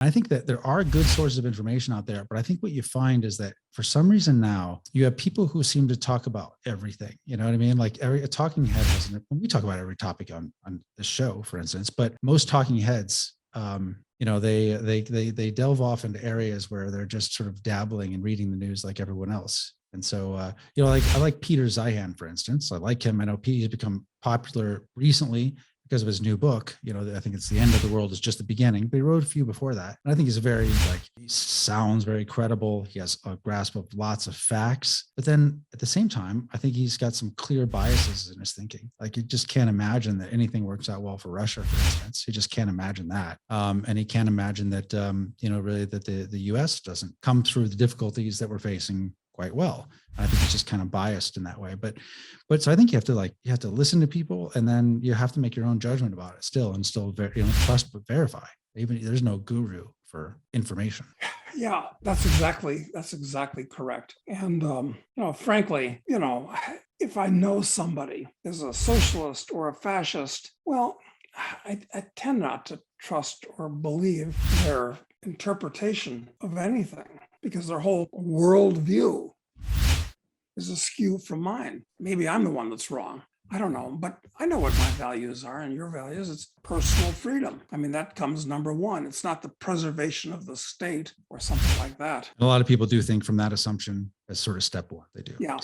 I think that there are good sources of information out there, but I think what you find is that for some reason now you have people who seem to talk about everything. You know what I mean? Like every a talking head doesn't. We talk about every topic on the show, for instance, but most talking heads, they delve off into areas where they're just sort of dabbling and reading the news like everyone else. And so, like I like Peter Zeihan, for instance. I like him. I know He's become popular recently because of his new book. I think it's The End of the World is Just the Beginning, but he wrote a few before that. And I think he's he sounds very credible. He has a grasp of lots of facts. But then at the same time, I think he's got some clear biases in his thinking. Like he just can't imagine that anything works out well for Russia, for instance. He just can't imagine that. And he can't imagine that, really that the US doesn't come through the difficulties that we're facing quite well. I think it's just kind of biased in that way. But so I think you have to listen to people, and then you have to make your own judgment about it still, and still trust but verify. Even there's no guru for information. Yeah, that's exactly correct. And frankly, if I know somebody is a socialist or a fascist, well, I tend not to trust or believe their interpretation of anything because their whole worldview is askew from mine. Maybe I'm the one that's wrong. I don't know, but I know what my values are and your values. It's personal freedom. I mean, that comes number one. It's not the preservation of the state or something like that. And a lot of people do think from that assumption as sort of step one. They do. Yeah.